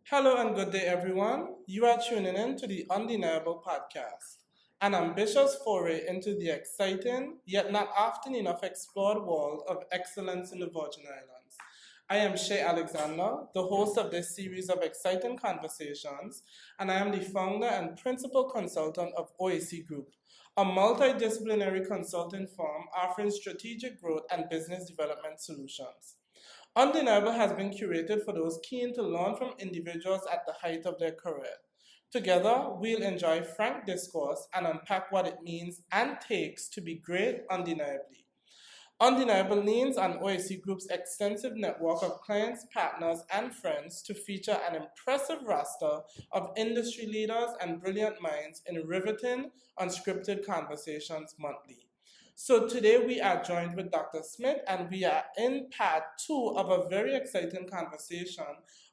Hello and good day, everyone. You are tuning in to the Undeniable Podcast, an ambitious foray into the exciting, yet not often enough explored world of excellence in the Virgin Islands. I am Shay Alexander, the host of this series of exciting conversations, and I am the founder and principal consultant of OAC Group, a multidisciplinary consulting firm offering strategic growth and business development solutions. Undeniable has been curated for those keen to learn from individuals at the height of their career. Together, we'll enjoy frank discourse and unpack what it means and takes to be great undeniably. Undeniable leans on OAC Group's extensive network of clients, partners, and friends to feature an impressive roster of industry leaders and brilliant minds in riveting, unscripted conversations monthly. So today we are joined with Dr. Smith, and we are in part 2 of a very exciting conversation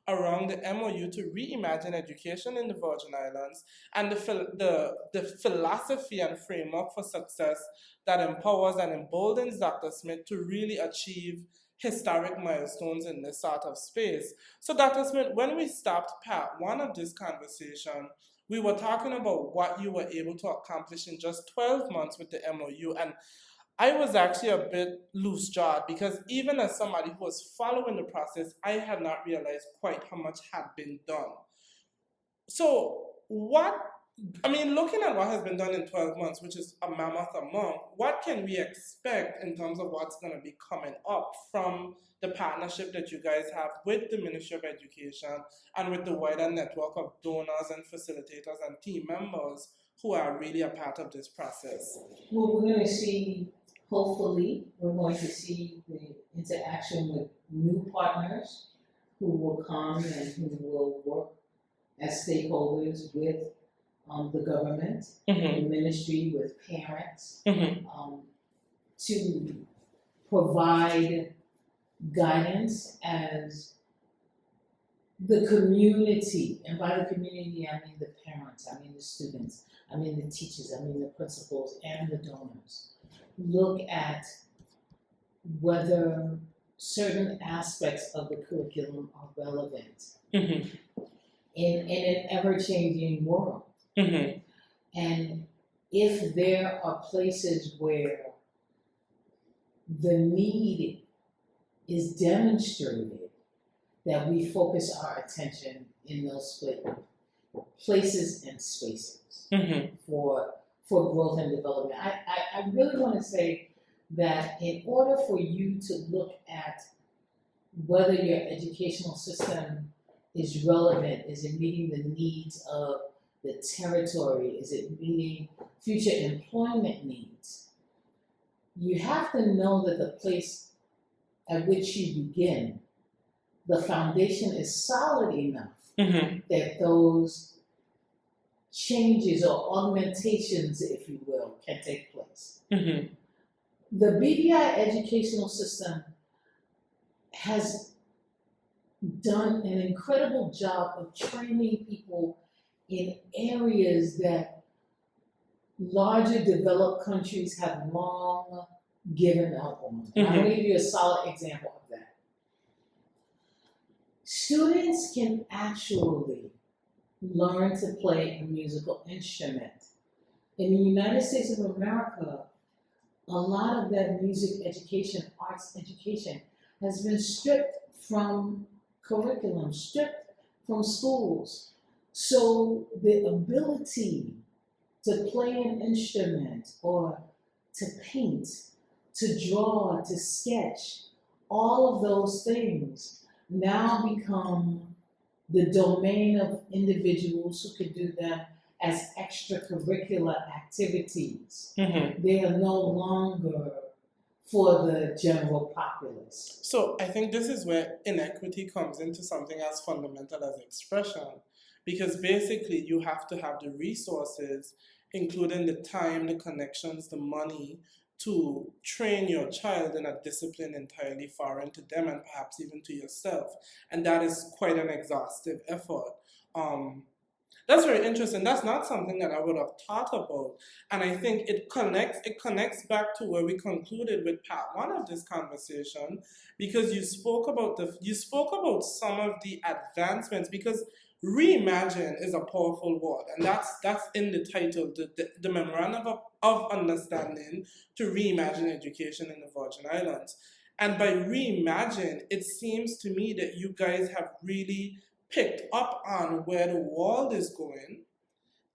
around the MoU to reimagine education in the Virgin Islands and the philosophy and framework for success that empowers and emboldens Dr. Smith to really achieve historic milestones in this sort of space. So, Dr. Smith, when we stopped part 1 of this conversation, we were talking about what you were able to accomplish in just 12 months with the MOU. And I was actually a bit loose jawed because even as somebody who was following the process, I had not realized quite how much had been done. So, looking at what has been done in 12 months, which is a mammoth amount, what can we expect in terms of what's going to be coming up from the partnership that you guys have with the Ministry of Education and with the wider network of donors and facilitators and team members who are really a part of this process? Well, we're going to see, hopefully, we're going to see the interaction with new partners who will come and who will work as stakeholders with the government, the ministry, with parents, to provide guidance as the community, and by the community I mean the parents, I mean the students, I mean the teachers, I mean the principals and the donors, look at whether certain aspects of the curriculum are relevant in an ever-changing world. And if there are places where the need is demonstrated, that we focus our attention in those places and spaces for growth and development. I really want to say that in order for you to look at whether your educational system is relevant, is it meeting the needs of the territory, is it meeting future employment needs, you have to know that the place at which you begin, the foundation is solid enough that those changes or augmentations, if you will, can take place. The BVI educational system has done an incredible job of training people in areas that larger developed countries have long given up on. I'm going to give you a solid example of that. Students can actually learn to play a musical instrument. In the United States of America, a lot of that music education, arts education, has been stripped from curriculum, stripped from schools. So the ability to play an instrument or to paint, to draw, to sketch, all of those things now become the domain of individuals who can do them as extracurricular activities. They are no longer for the general populace. So I think this is where inequity comes into something as fundamental as expression, because basically you have to have the resources, including the time, the connections, the money, to train your child in a discipline entirely foreign to them and perhaps even to yourself. And that is quite an exhaustive effort. That's very interesting. That's not something that I would have thought about. And I think it connects back to where we concluded with part one of this conversation, because you spoke about some of the advancements, because reimagine is a powerful word, and that's in the title, the memorandum of understanding to reimagine education in the Virgin Islands. And by reimagine, it seems to me that you guys have really picked up on where the world is going,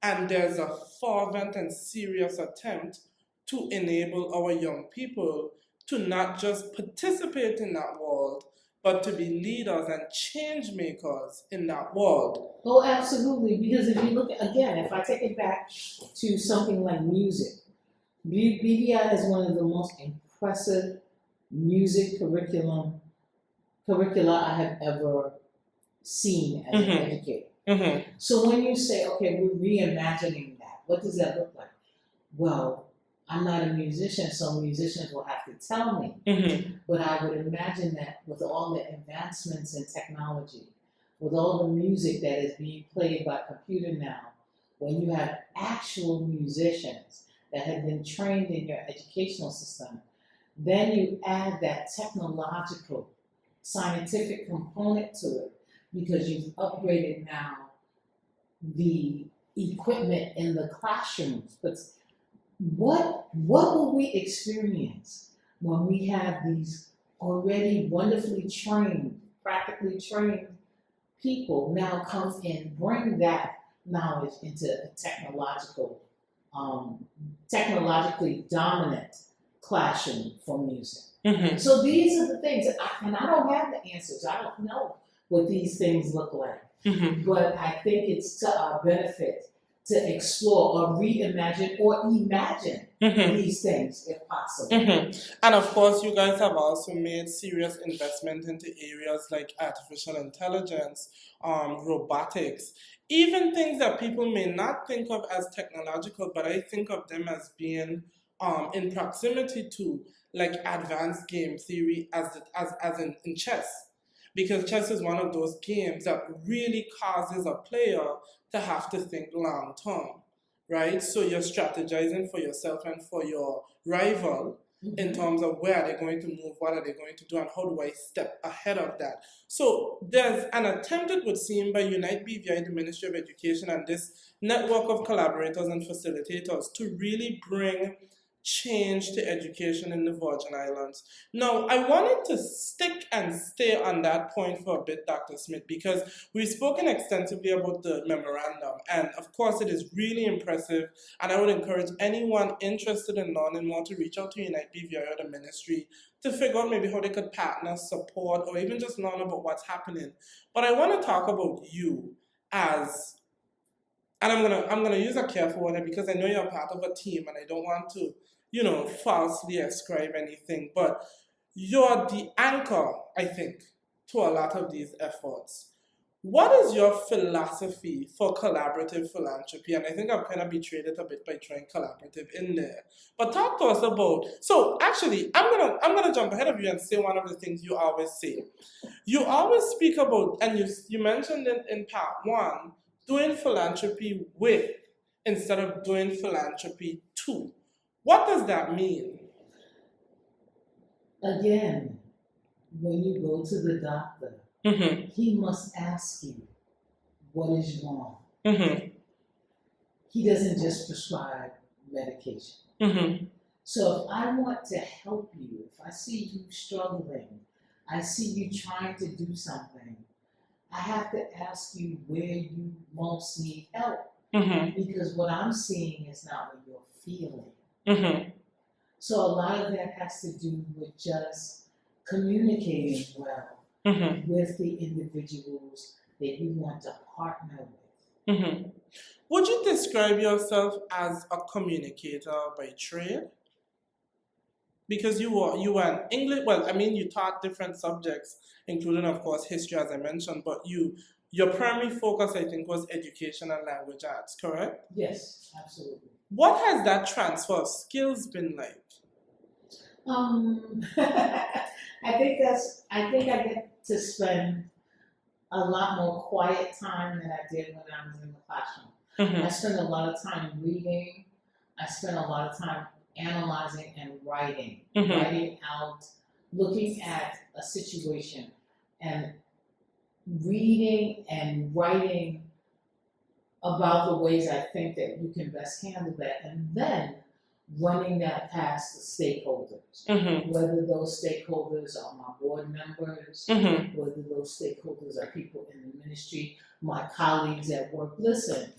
and there's a fervent and serious attempt to enable our young people to not just participate in that world, but to be leaders and change makers in that world. Oh, absolutely. Because if you look at, again, if I take it back to something like music, BVI is one of the most impressive music curricula I have ever seen as an educator. Mm-hmm. So when you say, okay, we're reimagining that, what does that look like? Well, I'm not a musician, so musicians will have to tell me. Mm-hmm. But I would imagine that with all the advancements in technology, with all the music that is being played by computer now, when you have actual musicians that have been trained in your educational system, then you add that technological, scientific component to it, because you've upgraded now the equipment in the classrooms. But what will we experience when we have these already wonderfully trained, practically trained people now come in, bring that knowledge into a technologically dominant classroom for music? Mm-hmm. So these are the things, and I don't have the answers. I don't know what these things look like. Mm-hmm. But I think it's to our benefit to explore or reimagine or imagine these things if possible. Mm-hmm. And of course, you guys have also made serious investment into areas like artificial intelligence, robotics, even things that people may not think of as technological, but I think of them as being in proximity to, like, advanced game theory as in chess. Because chess is one of those games that really causes a player to have to think long term, right? So you're strategizing for yourself and for your rival in terms of where are they going to move, what are they going to do, and how do I step ahead of that. So there's an attempt, it would seem, by Unite BVI, the Ministry of Education, and this network of collaborators and facilitators to really bring change to education in the Virgin Islands. Now, I wanted to stick and stay on that point for a bit, Dr. Smith, because we've spoken extensively about the memorandum, and of course it is really impressive, and I would encourage anyone interested in learning more to reach out to Unite BVI or the ministry to figure out maybe how they could partner, support, or even just learn about what's happening. But I want to talk about you as, and I'm gonna use a careful word because I know you're part of a team, and I don't want to, falsely ascribe anything, but you're the anchor, I think, to a lot of these efforts. What is your philosophy for collaborative philanthropy? And I think I've kind of betrayed it a bit by throwing collaborative in there. But talk to us about. So actually, I'm gonna jump ahead of you and say one of the things you always say. You always speak about, and you mentioned it in part one, doing philanthropy with instead of doing philanthropy to. What does that mean? Again, when you go to the doctor, he must ask you what is wrong. He doesn't just prescribe medication. So if I want to help you, if I see you struggling, I see you trying to do something, I have to ask you where you most need help. Because what I'm seeing is not what you're feeling. So a lot of that has to do with just communicating well with the individuals that you want to partner with. Would you describe yourself as a communicator by trade? Because you were an English, well, I mean, you taught different subjects, including, of course, history, as I mentioned, but your primary focus, I think, was education and language arts, correct? Yes, absolutely. What has that transfer of skills been like? I think I get to spend a lot more quiet time than I did when I was in the classroom. I spent a lot of time reading. I spent a lot of time analyzing and writing, writing out, looking at a situation and reading and writing about the ways I think that you can best handle that, and then running that past the stakeholders, whether those stakeholders are my board members, whether those stakeholders are people in the ministry, my colleagues at work. Listen,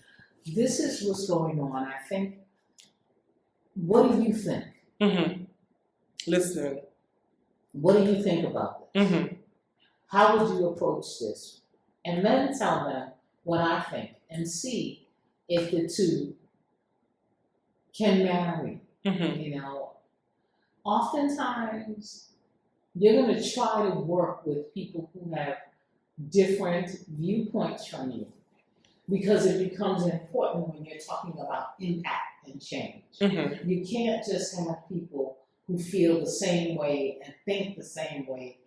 this is what's going on. I think, what do you think? Listen. What do you think about this? How would you approach this? And then tell them what I think and see if the two can marry. You know, oftentimes you're going to try to work with people who have different viewpoints from you because it becomes important when you're talking about impact and change. You can't just have people who feel the same way and think the same way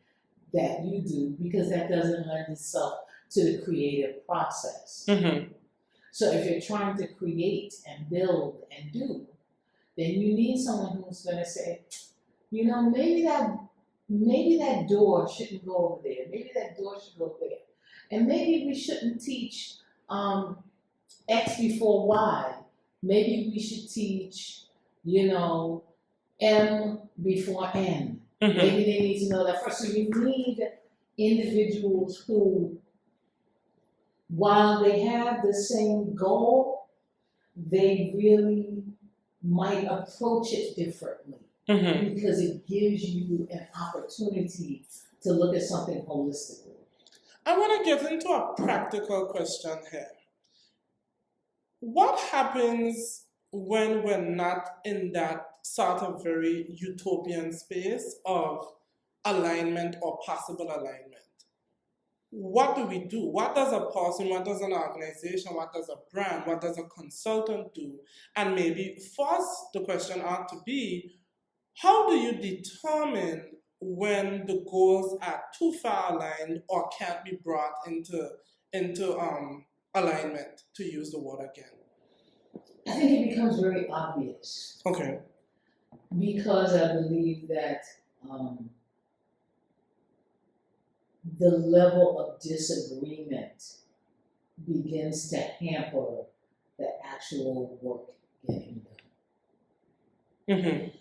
that you do, because that doesn't lend itself to the creative process. So if you're trying to create and build and do, then you need someone who's going to say, you know, maybe that door shouldn't go over there. Maybe that door should go there. And maybe we shouldn't teach X before Y. Maybe we should teach, you know, M before N. Maybe they need to know that first. So you need individuals who, while they have the same goal, they really might approach it differently because it gives you an opportunity to look at something holistically. I want to get into a practical question here. What happens when we're not in that sort of very utopian space of alignment or possible alignment? What do we do? What does a person, what does an organization, what does a brand, what does a consultant do? And maybe first the question ought to be, how do you determine when the goals are too far aligned or can't be brought into alignment, to use the word again? I think it becomes very obvious. Okay. Because I believe that the level of disagreement begins to hamper the actual work getting done.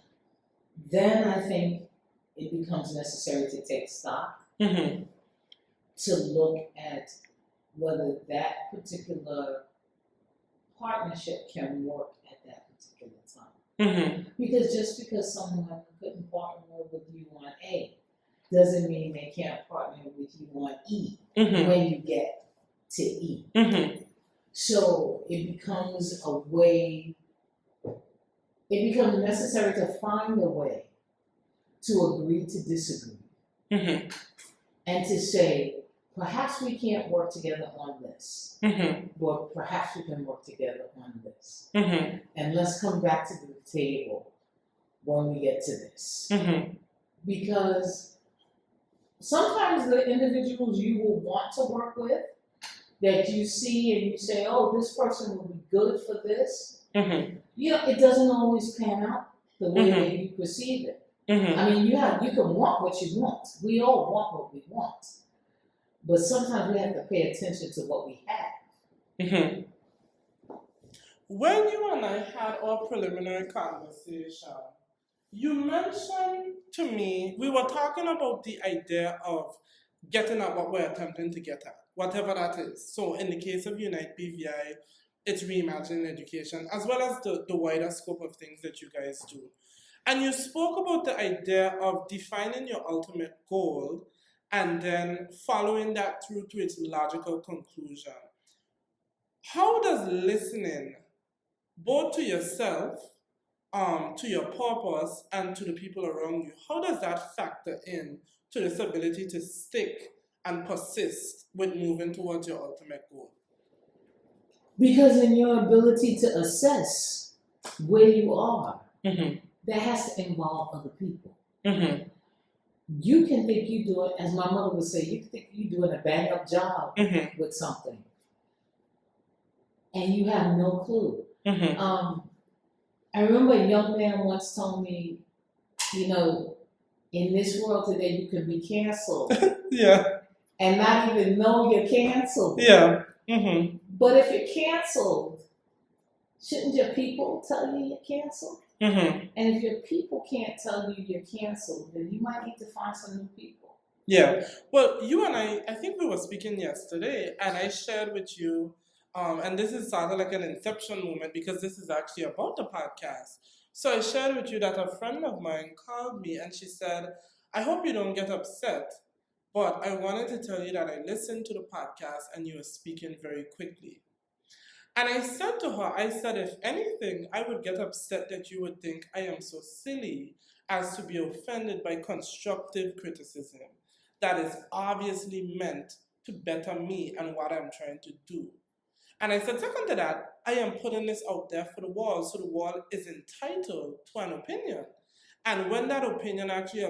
Then I think it becomes necessary to take stock, to look at whether that particular partnership can work at that particular time. Because just because someone couldn't partner with you on A doesn't mean they can't partner with you on E when you get to E. So it becomes a way, it becomes necessary to find a way to agree to disagree. And to say, perhaps we can't work together on this, but perhaps we can work together on this. And let's come back to the table when we get to this. Because sometimes the individuals you will want to work with, that you see and you say, oh, this person will be good for this, you know, it doesn't always pan out the way that you perceive it. I mean, you can want what you want. We all want what we want. But sometimes we have to pay attention to what we have. When you and I had our preliminary conversation, you mentioned to me, we were talking about the idea of getting at what we're attempting to get at, whatever that is. So in the case of Unite BVI, it's Reimagine education, as well as the wider scope of things that you guys do. And you spoke about the idea of defining your ultimate goal and then following that through to its logical conclusion. How does listening, both to yourself, to your purpose, and to the people around you, how does that factor in to this ability to stick and persist with moving towards your ultimate goal? Because in your ability to assess where you are, that has to involve other people. you can think you do it, as my mother would say, you can think you doing a bang up job with something, and you have no clue. I remember a young man once told me, you know, in this world today, you can be canceled. Yeah. And not even know you're canceled. Yeah. But if you're canceled, shouldn't your people tell you you're canceled? And if your people can't tell you you're canceled, then you might need to find some new people. Yeah. Well, you and I think we were speaking yesterday, and I shared with you, and this is sort of like an inception moment because this is actually about the podcast. So I shared with you that a friend of mine called me and she said, I hope you don't get upset, but I wanted to tell you that I listened to the podcast and you were speaking very quickly. And I said to her, I said, if anything, I would get upset that you would think I am so silly as to be offended by constructive criticism that is obviously meant to better me and what I'm trying to do. And I said, second to that, I am putting this out there for the world, so the world is entitled to an opinion. And when that opinion actually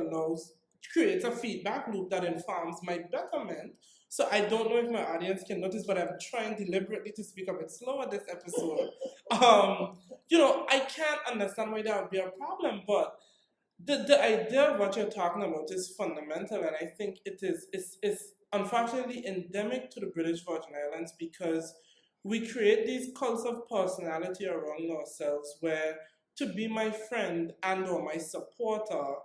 creates a feedback loop that informs my betterment. So I don't know if my audience can notice, but I'm trying deliberately to speak a bit slower this episode. I can't understand why that would be a problem, but the idea of what you're talking about is fundamental, and I think it's unfortunately endemic to the British Virgin Islands because we create these cults of personality around ourselves where to be my friend and or my supporter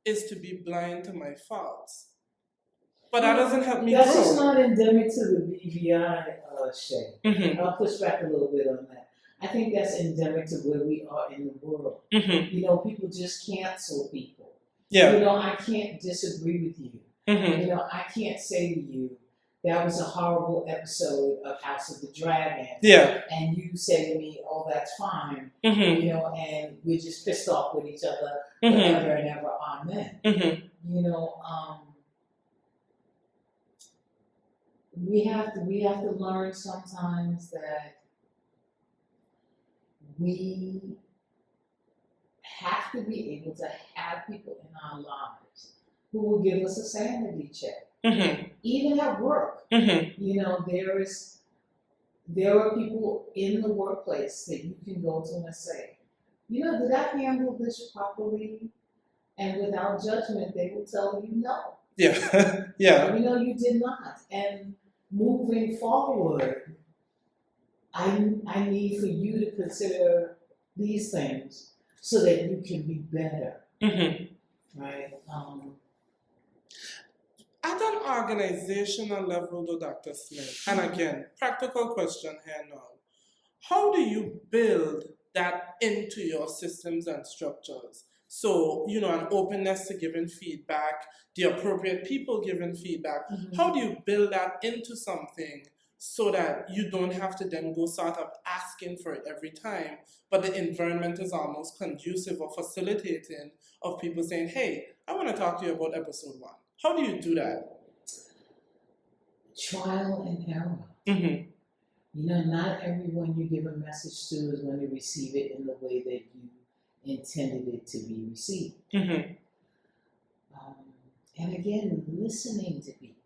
is to be blind to my faults. But that doesn't help me That's grow. just not endemic to the BVI, Shay. I'll push back a little bit on that. I think that's endemic to where we are in the world. People just cancel people. Yeah. I can't disagree with you. I can't say to you, that was a horrible episode of House of the Dragon. Yeah. And you say to me, oh, that's fine. And we're just pissed off with each other forever and ever. Amen. We have to learn sometimes that we have to be able to have people in our lives who will give us a sanity check. Even at work, there are people in the workplace that you can go to and say, did I handle this properly? And without judgment, they will tell you no. Yeah. Yeah. You did not. And moving forward, I need for you to consider these things so that you can be better. Right? At an organizational level, though, Dr. Smith, and again, practical question here now. How do you build that into your systems and structures? So, an openness to giving feedback, the appropriate people giving feedback. How do you build that into something so that you don't have to then go sort of asking for it every time, but the environment is almost conducive or facilitating of people saying, hey, I want to talk to you about episode 1. How do you do that? Trial and error. Not everyone you give a message to is going to receive it in the way that you intended it to be received. And again, listening to people.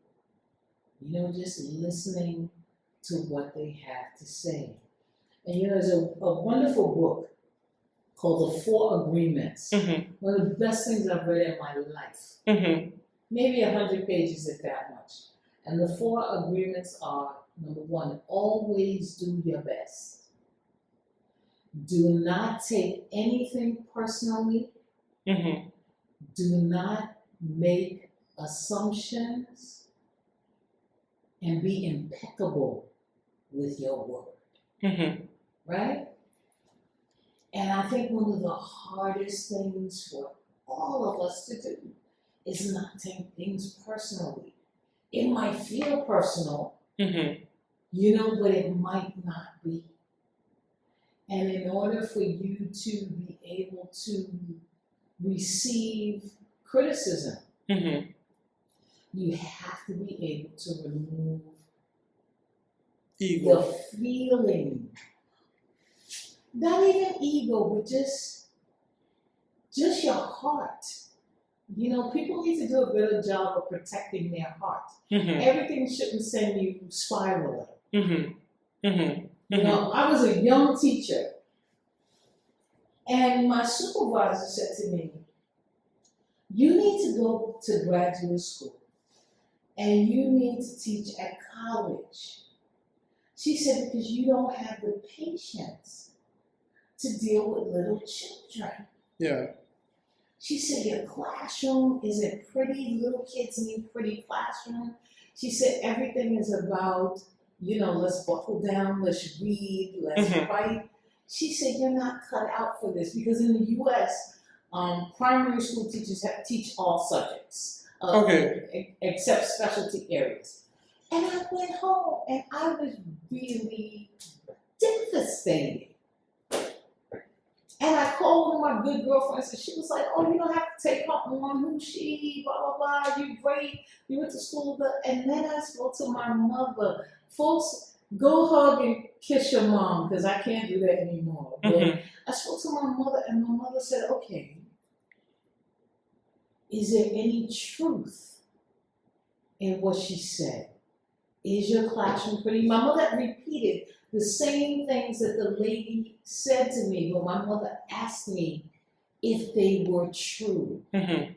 Just listening to what they have to say. And there's a wonderful book called The 4 Agreements. One of the best things I've read in my life. Maybe 100 pages, if that much. And the 4 agreements are, number 1, always do your best. Do not take anything personally. Do not make assumptions. And be impeccable with your word. Right? And I think one of the hardest things for all of us to do is not take things personally. It might feel personal, but it might not be. And in order for you to be able to receive criticism, you have to be able to remove ego. The feeling. Not even ego, but just your heart. you know, people need to do a better job of protecting their heart. Mm-hmm. Everything shouldn't send you spiraling. Mm-hmm. Mm-hmm. You know, I was a young teacher, and my supervisor said to me, "You need to go to graduate school, and you need to teach at college." She said, "Because you don't have the patience to deal with little children." Yeah. She said, "Your classroom isn't pretty. Little kids need pretty classroom." She said, "Everything is about, you know, let's buckle down, let's read, let's write." She said, "You're not cut out for this," because in the U.S., primary school teachers teach all subjects, except specialty areas. And I went home and I was really devastated. And I called one of my good girlfriends and she was like, "Oh, you don't have to take her on, who's she, blah, blah, blah, you great, you went to school." And then I spoke to my mother. Folks, go hug and kiss your mom, because I can't do that anymore. But I spoke to my mother and my mother said, "Okay, is there any truth in what she said? Is your classroom pretty?" My mother repeated the same things that the lady said to me, but my mother asked me if they were true. And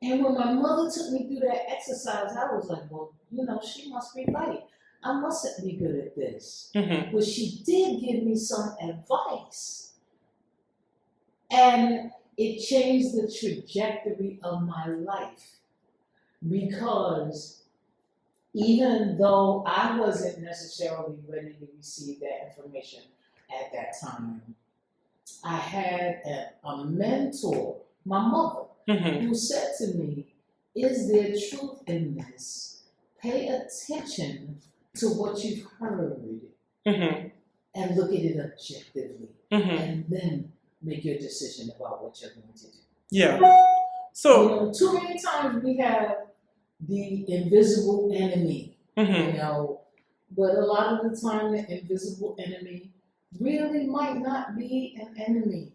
when my mother took me through that exercise, I was like, well, you know, she must be right. I mustn't be good at this. But she did give me some advice. And it changed the trajectory of my life, because even though I wasn't necessarily ready to receive that information at that time, I had a mentor, my mother, who said to me, "Is there truth in this? Pay attention to what you've heard and look at it objectively, and then make your decision about what you're going to do." Yeah. So, you know, too many times we have the invisible enemy, you know, but a lot of the time the invisible enemy really might not be an enemy.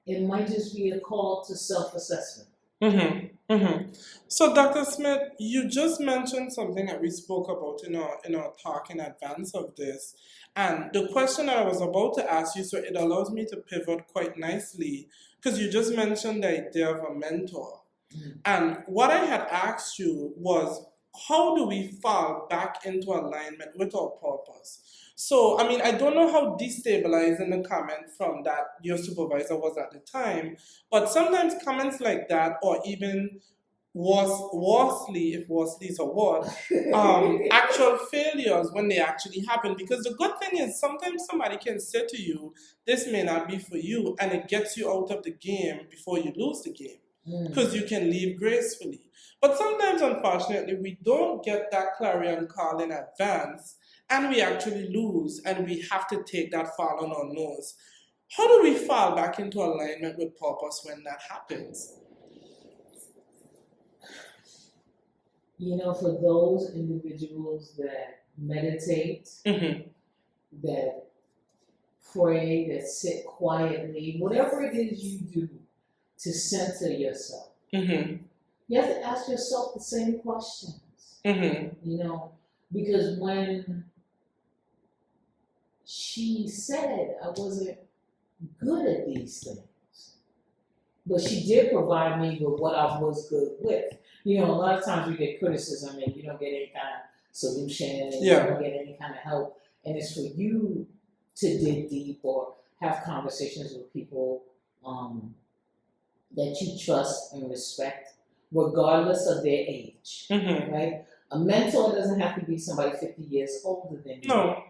It might just be a call to self-assessment. So, Dr. Smith, you just mentioned something that we spoke about in our talk in advance of this. And the question that I was about to ask you, so it allows me to pivot quite nicely, because you just mentioned the idea of a mentor. And what I had asked you was, how do we fall back into alignment with our purpose? So, I mean, I don't know how destabilizing the comment from that your supervisor was at the time, but sometimes comments like that, or even worsley, if worsley is a word, actual failures when they actually happen. Because the good thing is sometimes somebody can say to you, "This may not be for you," and it gets you out of the game before you lose the game, because you can leave gracefully. But sometimes, unfortunately, we don't get that clarion call in advance, and we actually lose, and we have to take that fall on our nose. How do we fall back into alignment with purpose when that happens? You know, for those individuals that meditate, that pray, that sit quietly, whatever it is you do to center yourself, you have to ask yourself the same questions. You know, because when she said I wasn't good at these things, but she did provide me with what I was good with. You know, a lot of times you get criticism and you don't get any kind of solution, and you don't get any kind of help. And it's for you to dig deep or have conversations with people that you trust and respect, regardless of their age, right? A mentor doesn't have to be somebody 50 years older than you. No.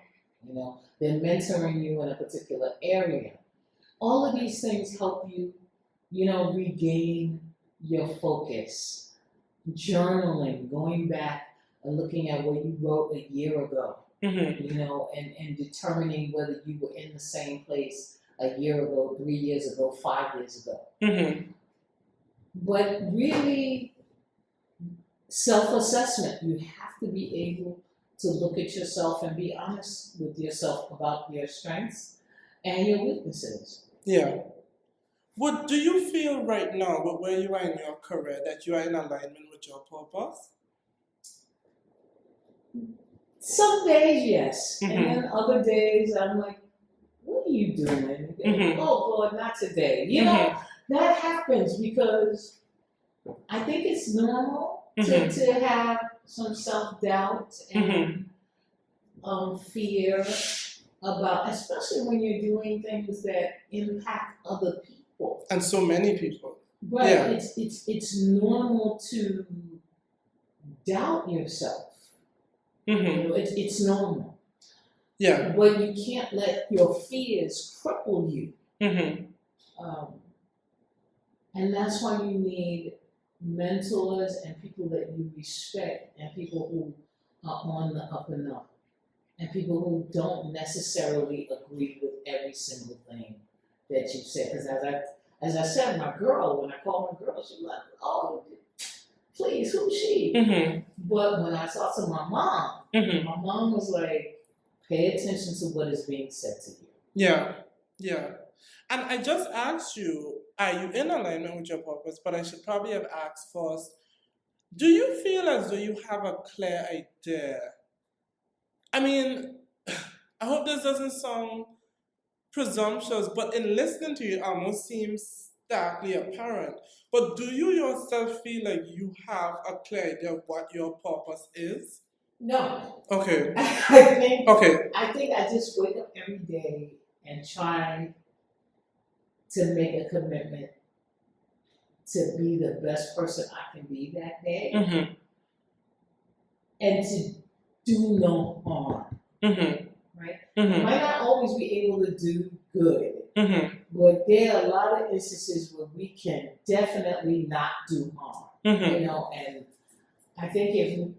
You know, they're mentoring you in a particular area. All of these things help you, you know, regain your focus. Journaling, going back and looking at what you wrote a year ago, you know, and determining whether you were in the same place a year ago, 3 years ago, 5 years ago. But really, self-assessment. You have to be able to look at yourself and be honest with yourself about your strengths and your weaknesses. Yeah. Do you feel right now, with where you are in your career, that you are in alignment with your purpose? Some days, yes. And Mm-hmm. then other days, I'm like, what are you doing? Mm-hmm. Oh, Lord, not today. Mm-hmm. That happens because I think it's normal Mm-hmm. to have some self-doubt and fear about, especially when you're doing things that impact other people. And so many people. Right. Yeah. It's normal to doubt yourself. Mm-hmm. It's normal. Yeah. But you can't let your fears cripple you. Mm-hmm. And that's why you need mentors and people that you respect and people who are on the up and up and people who don't necessarily agree with every single thing that you say. Because as I said, my girl, when I called my girl, she was like, oh, please, who's she? Mm-hmm. But when I talked to my mom, my mom was like, pay attention to what is being said to you. Yeah. Yeah. And I just asked you, are you in alignment with your purpose? But I should probably have asked first, do you feel as though you have a clear idea? I mean, I hope this doesn't sound presumptuous, but in listening to you, it almost seems starkly apparent. But do you yourself feel like you have a clear idea of what your purpose is? No. Okay. I think I just wake up every day and try to make a commitment to be the best person I can be that day and to do no harm. Right? I might not always be able to do good, but there are a lot of instances where we can definitely not do harm. And I think if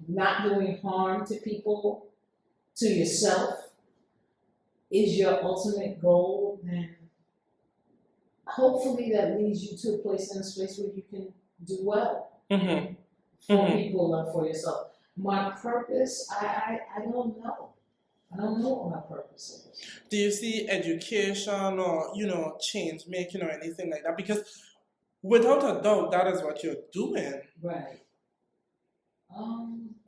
not doing harm to people, to yourself, is your ultimate goal, then hopefully that leads you to a place in a space where you can do well for people and for yourself. My purpose, I don't know. I don't know what my purpose is. Do you see education or, change making or anything like that? Because without a doubt, that is what you're doing. Right.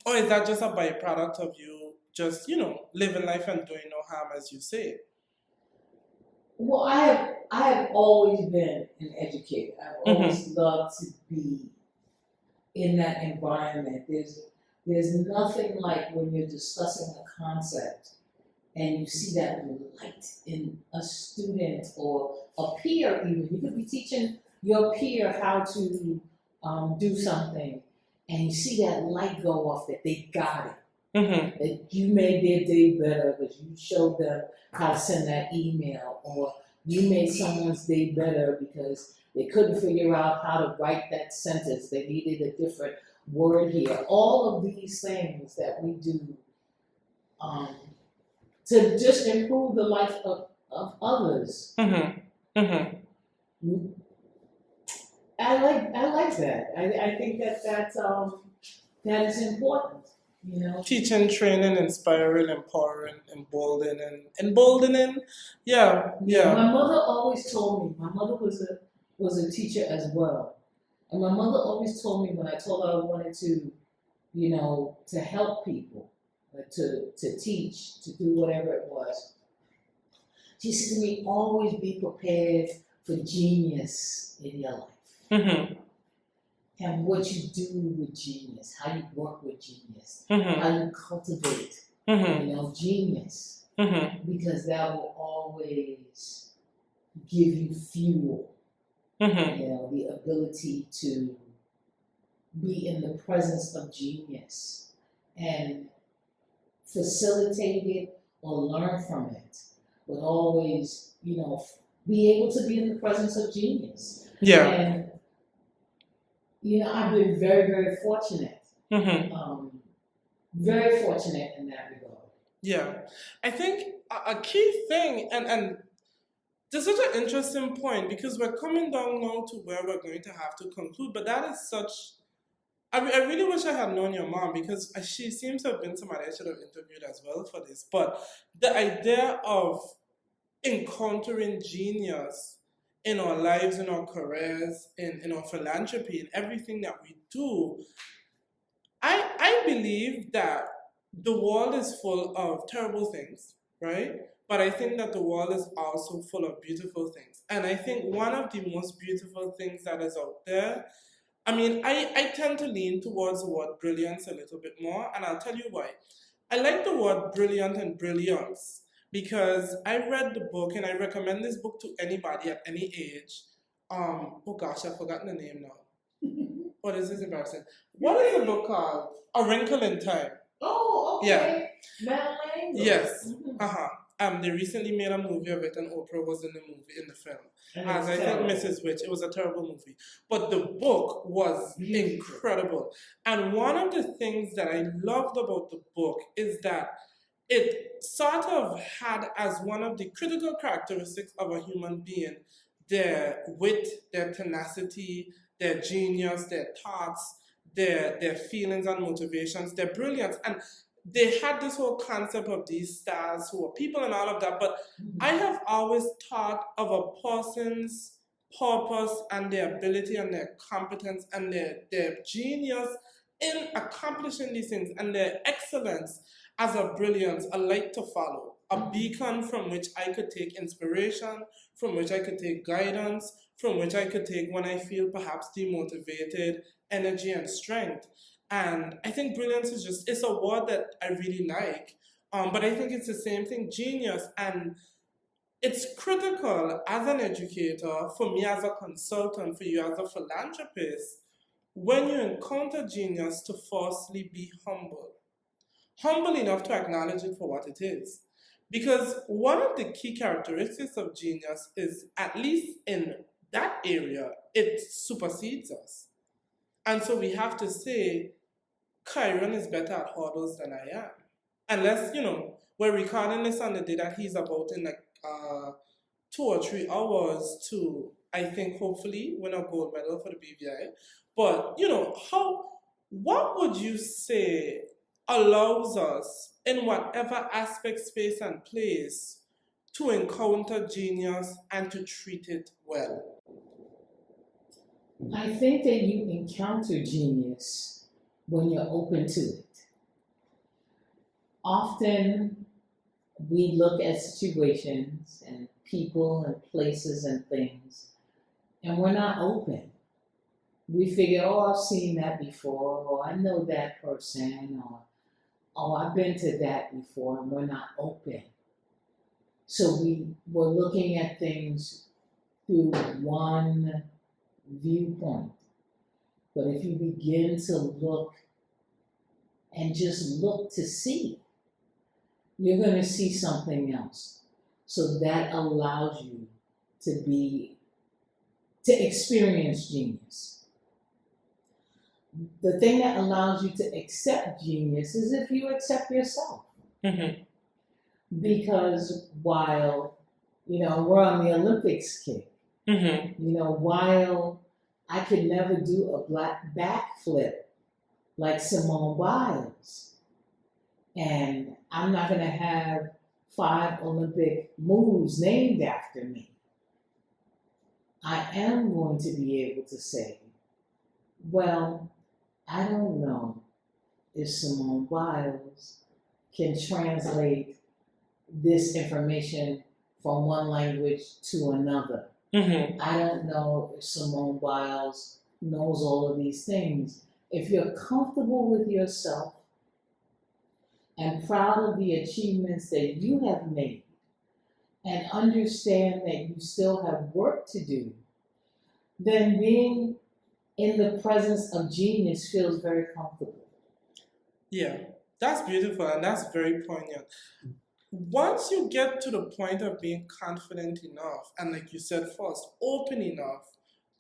Or is that just a byproduct of you just, living life and doing no harm, as you say? Well, I have always been an educator. I've always loved to be in that environment. There's nothing like when you're discussing a concept and you see that light in a student or a peer even. You could be teaching your peer how to do something and you see that light go off that they got it. That you made their day better because you showed them how to send that email, or you made someone's day better because they couldn't figure out how to write that sentence. They needed a different word here. All of these things that we do to just improve the life of others. I like that. I think that is important. Teaching, training, inspiring, empowering, emboldening. Yeah. My mother always told me. My mother was a teacher as well, and my mother always told me when I told her I wanted to, to help people, to teach, to do whatever it was. She said to me, always be prepared for genius in your life. And what you do with genius, how you work with genius, how you cultivate, genius, because that will always give you fuel, the ability to be in the presence of genius and facilitate it or learn from it, but always, be able to be in the presence of genius. Yeah. And I've been very, very fortunate. Very fortunate in that regard. Yeah. I think a key thing, and this is such an interesting point because we're coming down now to where we're going to have to conclude, but that is such. I really wish I had known your mom because she seems to have been somebody I should have interviewed as well for this. But the idea of encountering genius in our lives, in our careers, in our philanthropy, in everything that we do, I believe that the world is full of terrible things, right? But I think that the world is also full of beautiful things. And I think one of the most beautiful things that is out there, I mean, I tend to lean towards the word brilliance a little bit more, and I'll tell you why. I like the word brilliant and brilliance because I read the book and I recommend this book to anybody at any age. Oh gosh, I've forgotten the name now. What is this embarrassing? What is the book called? A Wrinkle in Time. Oh, okay. Yeah. Yes. Uh-huh. They recently made a movie of it, and Oprah was in the movie, in the film. As I think Mrs. Witch, it was a terrible movie. But the book was incredible. And one of the things that I loved about the book is that it sort of had as one of the critical characteristics of a human being their wit, their tenacity, their genius, their thoughts, their feelings and motivations, their brilliance. And they had this whole concept of these stars who are people and all of that, but I have always thought of a person's purpose and their ability and their competence and their genius in accomplishing these things and their excellence as a brilliance, a light to follow, a beacon from which I could take inspiration, from which I could take guidance, from which I could take when I feel perhaps demotivated, energy and strength. And I think brilliance is just, it's a word that I really like. But I think it's the same thing, genius. And it's critical as an educator, for me as a consultant, for you as a philanthropist, when you encounter genius, to firstly be humble. Humble enough to acknowledge it for what it is. Because one of the key characteristics of genius is, at least in that area, it supersedes us. And so we have to say, Kyron is better at hurdles than I am. Unless, we're recording this on the day that he's about in like 2 or 3 hours to, I think, hopefully win a gold medal for the BVI. But, what would you say allows us, in whatever aspect, space, and place, to encounter genius and to treat it well? I think that you encounter genius when you're open to it. Often we look at situations and people and places and things, and we're not open. We figure, oh, I've seen that before, or I know that person, or oh, I've been to that before, and we're not open. So we're looking at things through one viewpoint. But if you begin to look and just look to see, you're going to see something else. So that allows you to experience genius. The thing that allows you to accept genius is if you accept yourself. Mm-hmm. Because while, we're on the Olympics kick, mm-hmm. While I could never do a black backflip like Simone Biles, and I'm not going to have 5 Olympic moves named after me, I am going to be able to say, well, I don't know if Simone Biles can translate this information from one language to another. Mm-hmm. I don't know if Simone Biles knows all of these things. If you're comfortable with yourself and proud of the achievements that you have made and understand that you still have work to do, then being in the presence of genius feels very comfortable. Yeah, that's beautiful and that's very poignant. Once you get to the point of being confident enough, and like you said first, open enough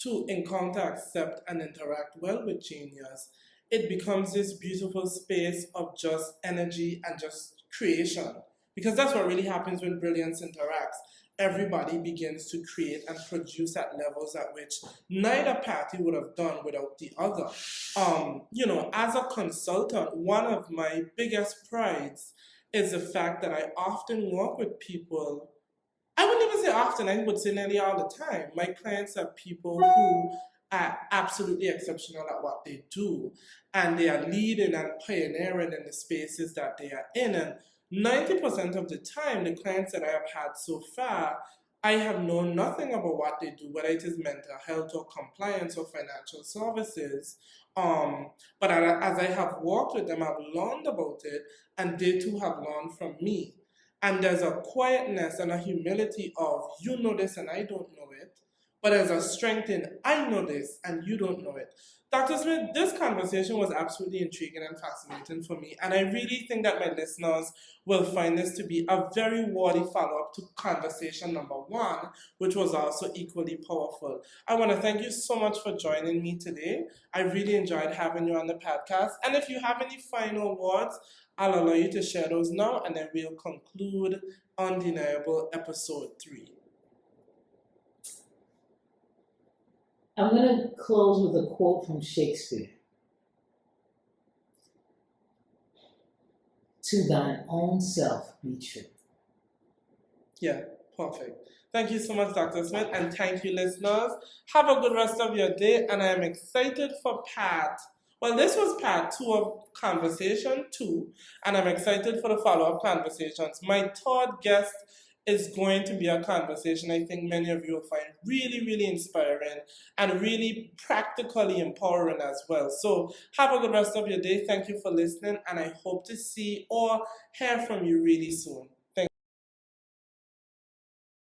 to encounter, accept, and interact well with genius, it becomes this beautiful space of just energy and just creation. Because that's what really happens when brilliance interacts. Everybody begins to create and produce at levels at which neither party would have done without the other. As a consultant, one of my biggest prides is the fact that I often work with people I wouldn't even say often, I would say nearly all the time. My clients are people who are absolutely exceptional at what they do, and they are leading and pioneering in the spaces that they are in. And 90% of the time, the clients that I have had so far, I have known nothing about what they do, whether it is mental health or compliance or financial services. But as I have worked with them, I've learned about it, and they too have learned from me. And there's a quietness and a humility of, you know this and I don't know it. But there's a strength in, I know this and you don't know it. Dr. Smith, this conversation was absolutely intriguing and fascinating for me. And I really think that my listeners will find this to be a very worthy follow up to conversation number 1, which was also equally powerful. I want to thank you so much for joining me today. I really enjoyed having you on the podcast. And if you have any final words, I'll allow you to share those now, and then we'll conclude Undeniable Episode 3. I'm going to close with a quote from Shakespeare. To thine own self be true. Yeah, perfect. Thank you so much, Dr. Smith, and thank you, listeners. Have a good rest of your day, and I am excited for this was part 2 of Conversation 2, and I'm excited for the follow-up conversations. My third guest is going to be a conversation I think many of you will find really, really inspiring and really practically empowering as well. So have a good rest of your day. Thank you for listening, and I hope to see or hear from you really soon.